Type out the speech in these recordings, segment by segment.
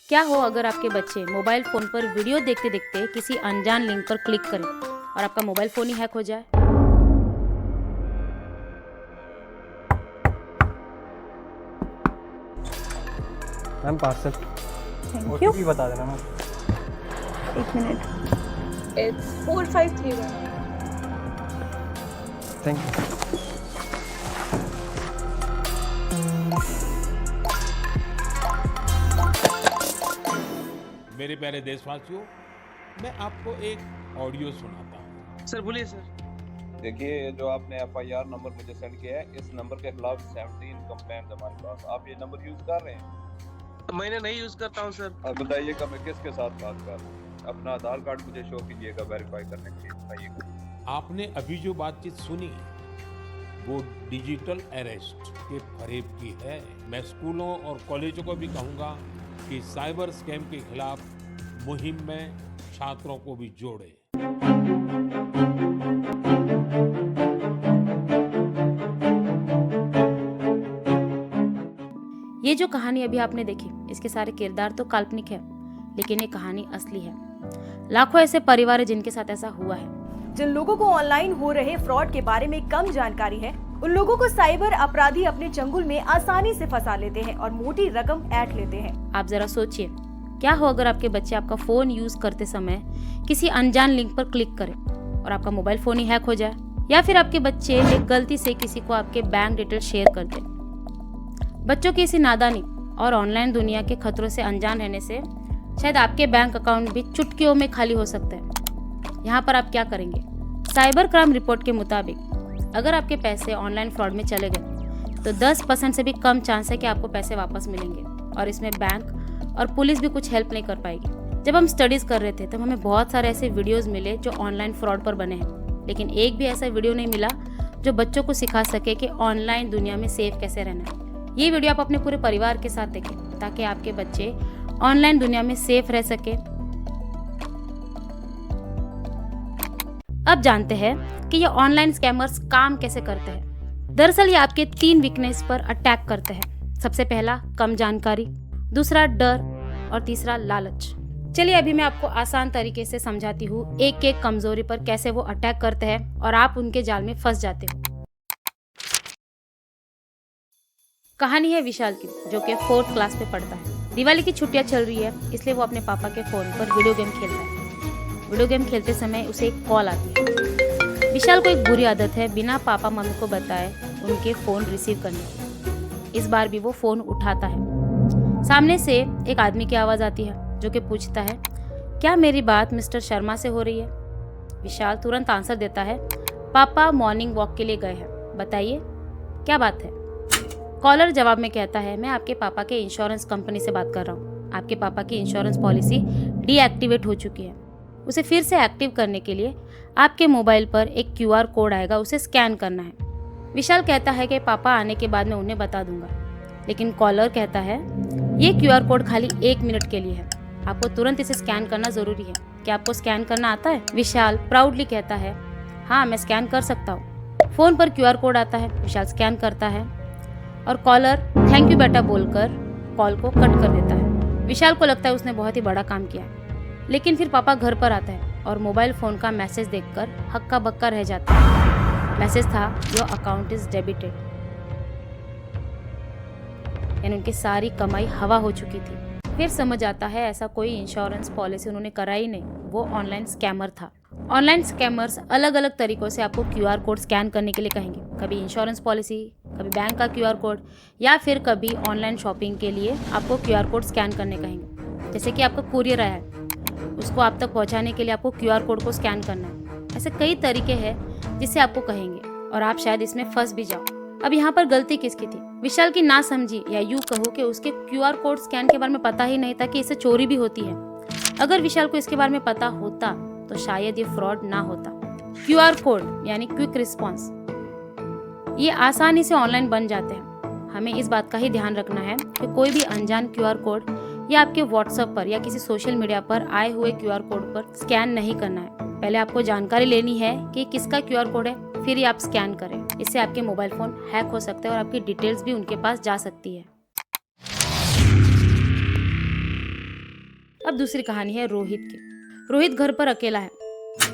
क्या हो अगर आपके बच्चे मोबाइल फोन पर वीडियो देखते देखते किसी अनजान लिंक पर क्लिक करें और आपका मोबाइल फोन ही हैक हो जाए। Ma'am parcel thank you. OTP बता देना ma'am. 1 minute. It's 4531। Thank you. मेरे प्यारे देशवासियों, मैं आपको एक ऑडियो सुनाता हूँ। सर बोलिए सर। देखिए, ये जो आपने FIR नंबर मुझे सेंड किया है, इस नंबर के खिलाफ 17 कंप्लेंट हमारे पास। आप ये नंबर यूज कर रहे हैं? मैंने नहीं यूज करता हूँ सर। अब बताइएगा मैं किसके साथ बात कर रहा हूँ। अपना आधार कार्ड मुझे शो कीजिएगा वेरीफाई करने के लिए, बताइएगा। आपने अभी जो बातचीत सुनी वो डिजिटल अरेस्ट के फरेब की है। मैं स्कूलों और कॉलेजों को भी कहूंगा कि साइबर स्कैम के खिलाफ मुहिम में छात्रों को भी जोड़े। ये जो कहानी अभी आपने देखी, इसके सारे किरदार तो काल्पनिक है, लेकिन ये कहानी असली है। लाखों ऐसे परिवार हैं जिनके साथ ऐसा हुआ है। जिन लोगों को ऑनलाइन हो रहे फ्रॉड के बारे में कम जानकारी है, उन लोगों को साइबर अपराधी अपने चंगुल में आसानी से फंसा लेते हैं और मोटी रकम ऐंठ लेते हैं। आप जरा सोचिए, क्या हो अगर आपके बच्चे आपका फोन यूज करते समय किसी अनजान लिंक पर क्लिक करें और आपका मोबाइल फोन ही हैक हो जाए, या फिर आपके बच्चे एक गलती से किसी को आपके बैंक डिटेल शेयर कर दें। बच्चों की इसी नादानी और ऑनलाइन दुनिया के खतरों से अनजान रहने से शायद आपके बैंक अकाउंट भी चुटकियों में खाली हो सकते हैं। यहाँ पर आप क्या करेंगे? साइबर क्राइम रिपोर्ट के मुताबिक अगर आपके पैसे ऑनलाइन फ्रॉड में चले गए तो 10% से भी कम चांस है कि आपको पैसे वापस मिलेंगे, और इसमें बैंक और पुलिस भी कुछ हेल्प नहीं कर पाएगी। जब हम स्टडीज कर रहे थे तब हमें बहुत सारे ऐसे वीडियोस मिले जो ऑनलाइन फ्रॉड पर बने हैं, लेकिन एक भी ऐसा वीडियो नहीं मिला जो बच्चों को सिखा सके कि ऑनलाइन दुनिया में सेफ कैसे रहना है। ये वीडियो आप अपने पूरे परिवार के साथ देखें ताकि आपके बच्चे ऑनलाइन दुनिया में सेफ रह सके। अब जानते हैं कि ये ऑनलाइन स्कैमर्स काम कैसे करते हैं। दरअसल ये आपके 3 वीकनेस पर अटैक करते हैं। सबसे पहला कम जानकारी, दूसरा डर और तीसरा लालच। चलिए अभी मैं आपको आसान तरीके से समझाती हूँ एक एक कमजोरी पर कैसे वो अटैक करते हैं और आप उनके जाल में फंस जाते हो। कहानी है विशाल की, जो कि 4th क्लास में पढ़ता है। दिवाली की छुट्टियां चल रही है, इसलिए वो अपने पापा के फोन पर वीडियो गेम खेलता है। वीडियो गेम खेलते समय उसे एक कॉल आती है। विशाल को एक बुरी आदत है बिना पापा मम्मी को बताए उनके फोन रिसीव करने की। इस बार भी वो फोन उठाता है। सामने से एक आदमी की आवाज आती है जो कि पूछता है, क्या मेरी बात मिस्टर शर्मा से हो रही है? विशाल तुरंत आंसर देता है, पापा मॉर्निंग वॉक के लिए गए हैं, बताइए क्या बात है? कॉलर जवाब में कहता है, मैं आपके पापा के इंश्योरेंस कंपनी से बात कर रहा हूँ। आपके पापा की इंश्योरेंस पॉलिसी डीएक्टिवेट हो चुकी है। उसे फिर से एक्टिव करने के लिए आपके मोबाइल पर एक QR कोड आएगा, उसे स्कैन करना है। विशाल कहता है कि पापा आने के बाद मैं उन्हें बता दूंगा, लेकिन कॉलर कहता है ये QR कोड खाली 1 मिनट के लिए है, आपको तुरंत इसे स्कैन करना जरूरी है। क्या आपको स्कैन करना आता है? विशाल प्राउडली कहता है, हाँ मैं स्कैन कर सकता हूँ। फोन पर QR कोड आता है, विशाल स्कैन करता है और कॉलर थैंक यू बेटा बोलकर कॉल को कट कर देता है। विशाल को लगता है उसने बहुत ही बड़ा काम किया है, लेकिन फिर पापा घर पर आता है और मोबाइल फोन का मैसेज देखकर हक्का बक्का रह जाता है। मैसेज था, योर अकाउंट इज डेबिटेड, यानी उनकी सारी कमाई हवा हो चुकी थी। फिर समझ आता है ऐसा कोई इंश्योरेंस पॉलिसी उन्होंने कराई नहीं, वो ऑनलाइन स्कैमर था। ऑनलाइन स्कैमर्स अलग अलग तरीकों से आपको QR कोड स्कैन करने के लिए कहेंगे। कभी इंश्योरेंस पॉलिसी, कभी बैंक का QR कोड, या फिर कभी ऑनलाइन शॉपिंग के लिए आपको QR कोड स्कैन करने कहेंगे। जैसे कि आपका कुरियर आया है, उसको आप तक पहुंचाने के लिए आपको QR कोड को स्कैन करना है। ऐसे कई तरीके हैं जिससे आपको कहेंगे और आप शायद इसमें फंस भी जाओ। अब यहाँ पर गलती किसकी थी? विशाल की ना समझी, या यूँ कहो कि उसके QR कोड स्कैन के बारे में पता ही नहीं था कि इससे चोरी भी होती है। अगर विशाल को इसके बारे में पता होता तो शायद ये फ्रॉड ना होता। QR कोड यानी क्विक रिस्पॉन्स, ये आसानी से ऑनलाइन बन जाते हैं। हमें इस बात का ही ध्यान रखना है कि कोई भी अनजान QR कोड या आपके WhatsApp पर या किसी सोशल मीडिया पर आए हुए QR कोड पर स्कैन नहीं करना है। पहले आपको जानकारी लेनी है कि किसका QR कोड है, फिर ही आप स्कैन करें। इससे आपके मोबाइल फोन हैक हो सकते हैं और आपकी डिटेल्स भी उनके पास जा सकती है। अब दूसरी कहानी है रोहित की। रोहित घर पर अकेला है।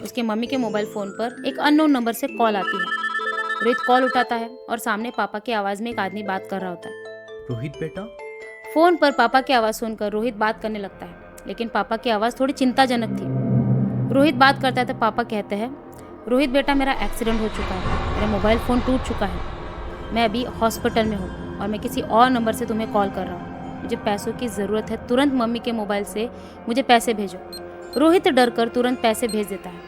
उसके मम्मी के मोबाइल फोन पर एक अननोन नंबर से कॉल आती है। रोहित कॉल उठाता है और सामने पापा की आवाज में एक आदमी बात कर रहा होता है। रोहित बेटा। फोन पर पापा की आवाज सुनकर रोहित बात करने लगता है, लेकिन पापा की आवाज थोड़ी चिंताजनक थी। रोहित बात करता है तो पापा कहते हैं, रोहित बेटा मेरा एक्सीडेंट हो चुका है, मेरा मोबाइल फ़ोन टूट चुका है, मैं अभी हॉस्पिटल में हूँ और मैं किसी और नंबर से तुम्हें कॉल कर रहा हूँ, मुझे पैसों की ज़रूरत है, तुरंत मम्मी के मोबाइल से मुझे पैसे भेजो। रोहित डर कर तुरंत पैसे भेज देता है,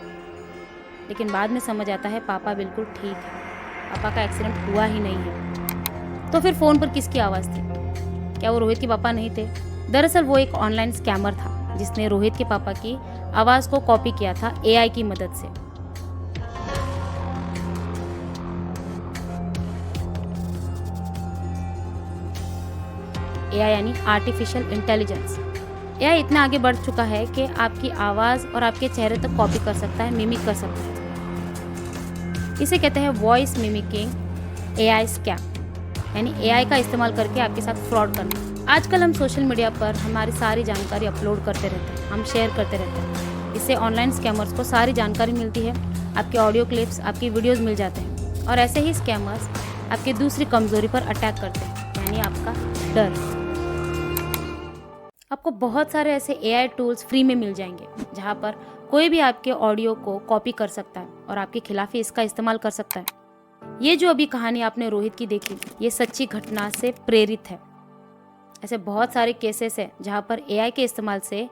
लेकिन बाद में समझ आता है पापा बिल्कुल ठीक है, पापा का एक्सीडेंट हुआ ही नहीं है। तो फिर फ़ोन पर किसकी आवाज़ थी? क्या वो रोहित के पापा नहीं थे? दरअसल वो एक ऑनलाइन स्कैमर था जिसने रोहित के पापा की आवाज़ को कॉपी किया था AI की मदद से। AI यानी आर्टिफिशियल इंटेलिजेंस। AI इतना आगे बढ़ चुका है कि आपकी आवाज़ और आपके चेहरे तक कॉपी कर सकता है, मिमिक कर सकता है। इसे कहते हैं वॉइस मिमिकिंग AI स्कैम, यानी AI का इस्तेमाल करके आपके साथ फ्रॉड करना। आजकल हम सोशल मीडिया पर हमारी सारी जानकारी अपलोड करते रहते हैं, हम शेयर करते रहते हैं। इससे ऑनलाइन स्कैमर्स को सारी जानकारी मिलती है, आपके ऑडियो क्लिप्स, आपकी वीडियोस मिल जाते हैं और ऐसे ही स्कैमर्स आपकी दूसरी कमजोरी पर अटैक करते हैं, यानी आपका डर। आपको बहुत सारे ऐसे AI टूल्स फ्री में मिल जाएंगे जहां पर कोई भी आपके ऑडियो को कॉपी कर सकता है और आपके खिलाफ ही इसका इस्तेमाल कर सकता है। ये जो अभी कहानी आपने रोहित की देखी, ये सच्ची घटना से प्रेरित है। ऐसे बहुत सारे केसेस हैं जहां पर AI के इस्तेमाल से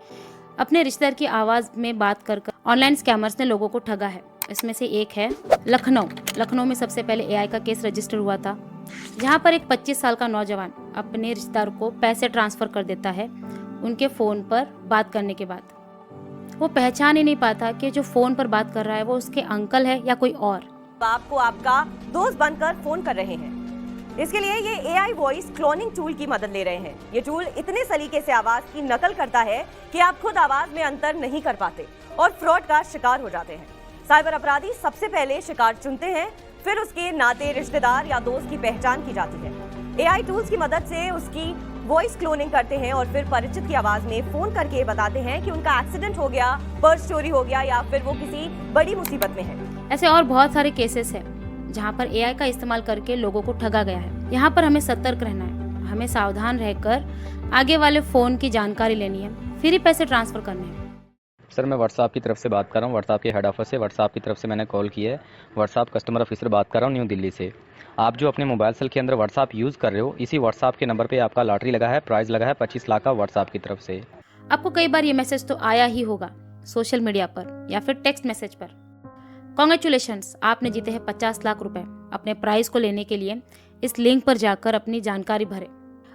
अपने रिश्तेदार की आवाज़ में बात कर ऑनलाइन स्कैमर्स ने लोगों को ठगा है। इसमें से एक है लखनऊ में सबसे पहले AI का केस रजिस्टर हुआ था, जहां पर एक 25 साल का नौजवान अपने रिश्तेदार को पैसे ट्रांसफ़र कर देता है उनके फ़ोन पर बात करने के बाद। वो पहचान ही नहीं पाता कि जो फ़ोन पर बात कर रहा है वो उसके अंकल है या कोई और। आपको आपका दोस्त बनकर फोन कर रहे हैं। इसके लिए ये AI वॉइस क्लोनिंग टूल की मदद ले रहे हैं। ये टूल इतने सलीके से आवाज की नकल करता है कि आप खुद आवाज में अंतर नहीं कर पाते और फ्रॉड का शिकार हो जाते हैं। साइबर अपराधी सबसे पहले शिकार चुनते हैं, फिर उसके नाते, रिश्तेदार या दोस्त की पहचान की जाती है। AI टूल्स की मदद से उसकी वॉइस क्लोनिंग करते हैं और फिर परिचित की आवाज में फोन करके बताते हैं कि उनका एक्सीडेंट हो गया, पर्स चोरी हो गया या फिर वो किसी बड़ी मुसीबत में है। ऐसे और बहुत सारे केसेस हैं जहां पर AI का इस्तेमाल करके लोगों को ठगा गया है। यहाँ पर हमें सतर्क रहना है, हमें सावधान रहकर आगे वाले फोन की जानकारी लेनी है, फिर ही पैसे ट्रांसफर करने हैं। सर मैं व्हाट्सएप की तरफ से बात कर रहा हूँ, व्हाट्सएप के हेड ऑफिस से। व्हाट्सएप की तरफ से मैंने कॉल की है, व्हाट्सएप कस्टमर ऑफिसर बात कर रहा हूँ न्यू दिल्ली से। आप जो अपने मोबाइल सेल के अंदर व्हाट्सएप यूज़ कर रहे हो, इसी व्हाट्सएप के नंबर पे आपका लॉटरी लगा है, प्राइज़ लगा है 25 लाख का व्हाट्सएप की तरफ से। आपको कई बार ये मैसेज तो आया ही होगा सोशल मीडिया पर या फिर टेक्स्ट मैसेज पर। कॉन्ग्रेचुलेशंस, आपने जीते हैं 50 लाख रुपए। अपने प्राइज को लेने के लिए इस लिंक पर जाकर अपनी जानकारी भरें।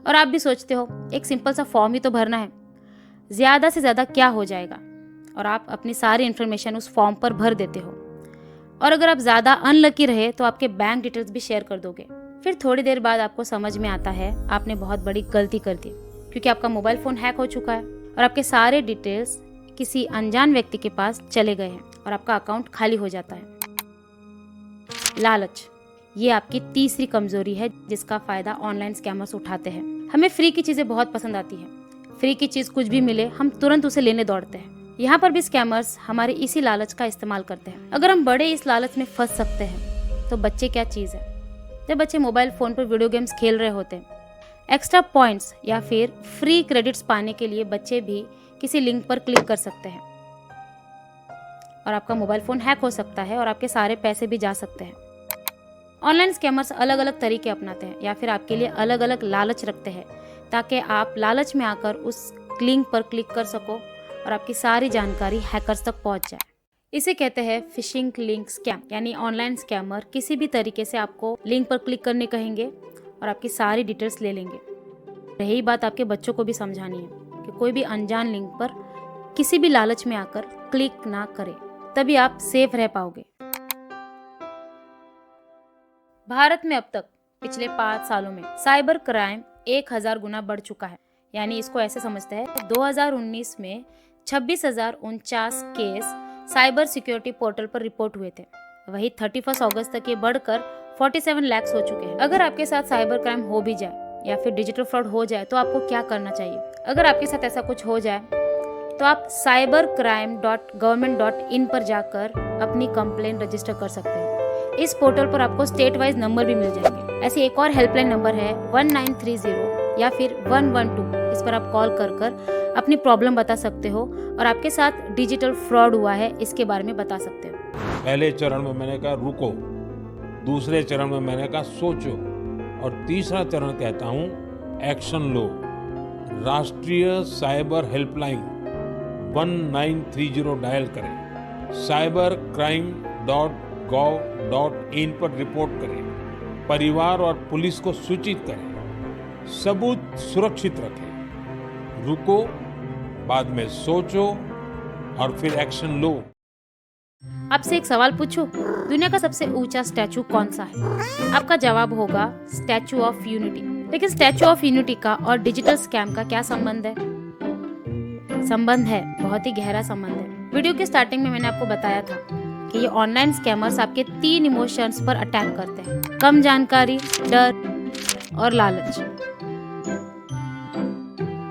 और आप भी सोचते हो एक सिंपल सा फॉर्म ही तो भरना है, ज़्यादा से ज़्यादा क्या हो जाएगा, और आप अपनी सारी इन्फॉर्मेशन उस फॉर्म पर भर देते हो। और अगर आप ज़्यादा अनलकी रहे तो आपके बैंक डिटेल्स भी शेयर कर दोगे। फिर थोड़ी देर बाद आपको समझ में आता है आपने बहुत बड़ी गलती कर दी, क्योंकि आपका मोबाइल फ़ोन हैक हो चुका है और आपके सारे डिटेल्स किसी अनजान व्यक्ति के पास चले गए हैं और आपका अकाउंट खाली हो जाता है। लालच, ये आपकी तीसरी कमजोरी है जिसका फायदा ऑनलाइन स्कैमर्स उठाते हैं। हमें फ्री की चीजें बहुत पसंद आती हैं। फ्री की चीज कुछ भी मिले हम तुरंत उसे लेने दौड़ते हैं। यहाँ पर भी स्कैमर्स हमारे इसी लालच का इस्तेमाल करते हैं। अगर हम बड़े इस लालच में फंस सकते हैं तो बच्चे क्या चीज है। जब बच्चे मोबाइल फोन पर वीडियो गेम्स खेल रहे होते हैं, एक्स्ट्रा पॉइंट्स या फिर फ्री क्रेडिट्स पाने के लिए बच्चे भी किसी लिंक पर क्लिक कर सकते हैं और आपका मोबाइल फोन हैक हो सकता है और आपके सारे पैसे भी जा सकते हैं। ऑनलाइन स्कैमर्स अलग अलग तरीके अपनाते हैं या फिर आपके लिए अलग अलग लालच रखते हैं ताकि आप लालच में आकर उस लिंक पर क्लिक कर सको और आपकी सारी जानकारी हैकर्स तक पहुंच जाए। इसे कहते हैं फिशिंग लिंक स्कैम, यानी ऑनलाइन स्कैमर किसी भी तरीके से आपको लिंक पर क्लिक करने कहेंगे और आपकी सारी डिटेल्स ले लेंगे। यही बात आपके बच्चों को भी समझानी है कि कोई भी अनजान लिंक पर किसी भी लालच में आकर क्लिक ना करें, तभी आप सेफ रह पाओगे। भारत में अब तक पिछले 5 सालों में साइबर क्राइम 1000 गुना बढ़ चुका है। यानी इसको ऐसे समझते हैं 2019 में 26,049 केस साइबर सिक्योरिटी पोर्टल पर रिपोर्ट हुए थे। वही 31 अगस्त तक ये बढ़कर 47 लाख हो चुके हैं। अगर आपके साथ साइबर क्राइम हो भी जाए या फिर डिजिटल फ्रॉड हो जाए तो आपको क्या करना चाहिए? अगर आपके साथ ऐसा कुछ हो जाए तो आप cybercrime.government.in पर जाकर अपनी कंप्लेन रजिस्टर कर सकते हैं। इस पोर्टल पर आपको स्टेट वाइज नंबर भी मिल जाएंगे। ऐसे एक और हेल्पलाइन नंबर है 1930 या फिर 112। इस पर आप कॉल कर अपनी प्रॉब्लम बता सकते हो और आपके साथ डिजिटल फ्रॉड हुआ है इसके बारे में बता सकते हो। पहले चरण में मैंने कहा रुको, दूसरे चरण में मैंने कहा सोचो, और तीसरा चरण कहता हूँ एक्शन लो। राष्ट्रीय साइबर हेल्पलाइन 1930 डायल करें, cybercrime.gov.in पर रिपोर्ट करें, परिवार और पुलिस को सूचित करें, सबूत सुरक्षित रखें। रुको, बाद में सोचो और फिर एक्शन लो। आपसे एक सवाल पूछूं, दुनिया का सबसे ऊंचा स्टैचू कौन सा है? आपका जवाब होगा स्टैचू ऑफ यूनिटी। लेकिन स्टैचू ऑफ यूनिटी का और डिजिटल स्कैम का क्या संबंध है? संबंध है, बहुत ही गहरा संबंध है। वीडियो के स्टार्टिंग में मैंने आपको बताया था कि ये ऑनलाइन स्कैमर्स आपके 3 इमोशंस पर अटैक करते हैं: कम जानकारी, डर और लालच।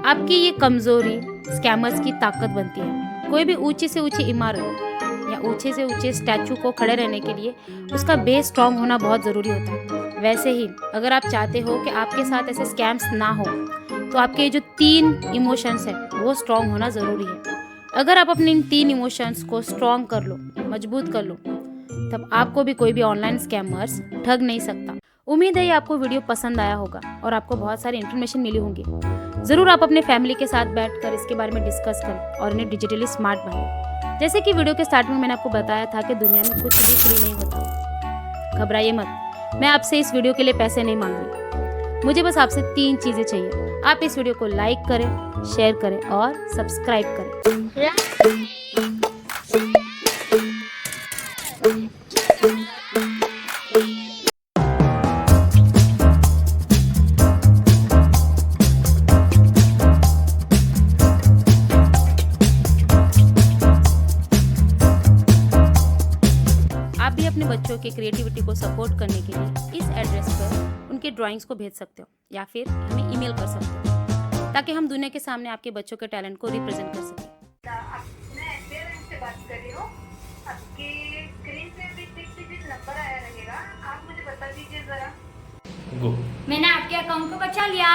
आपकी ये कमजोरी स्कैमर्स की ताकत बनती है। कोई भी ऊंची से ऊंची इमारत या ऊंचे से ऊंचे स्टैचू को खड़े रहने के लिए उसका बेस स्ट्रांग होना बहुत ज़रूरी होता है। वैसे ही अगर आप चाहते हो कि आपके साथ ऐसे स्कैम्स ना हो तो आपके जो 3 इमोशंस हैं वो स्ट्रांग होना ज़रूरी है। अगर आप अपने इन 3 इमोशंस को स्ट्रांग कर लो, मजबूत कर लो, तब आपको भी कोई भी ऑनलाइन स्कैमर्स ठग नहीं सकता। उम्मीद है ये आपको वीडियो पसंद आया होगा और आपको बहुत सारी इन्फॉर्मेशन मिली होंगी। ज़रूर आप अपने फैमिली के साथ बैठकर इसके बारे में डिस्कस करें और इन्हें डिजिटली स्मार्ट बनाएं। जैसे कि वीडियो के स्टार्ट में मैंने आपको बताया था कि दुनिया में कुछ भी फ्री नहीं होता। घबराइए मत, मैं आपसे इस वीडियो के लिए पैसे नहीं मांग रही। मुझे बस आपसे 3 चीज़ें चाहिए। आप इस वीडियो को लाइक करें, शेयर करें और सब्सक्राइब करें। आप भी अपने बच्चों के क्रिएटिविटी को सपोर्ट करने के लिए इस एड्रेस पर उनके ड्राइंग्स को भेज सकते हो या फिर हमें ईमेल कर सकते हो, ताकि हम दुनिया के सामने आपके बच्चों के टैलेंट को रिप्रेजेंट कर सकें। मैं पेरेंट्स से बात कर रही हूँ। आपकी स्क्रीन पे भी 6 डिजिट नंबर आया रहेगा, आप मुझे बता दीजिए जरा। मैंने आपके अकाउंट को बचा लिया।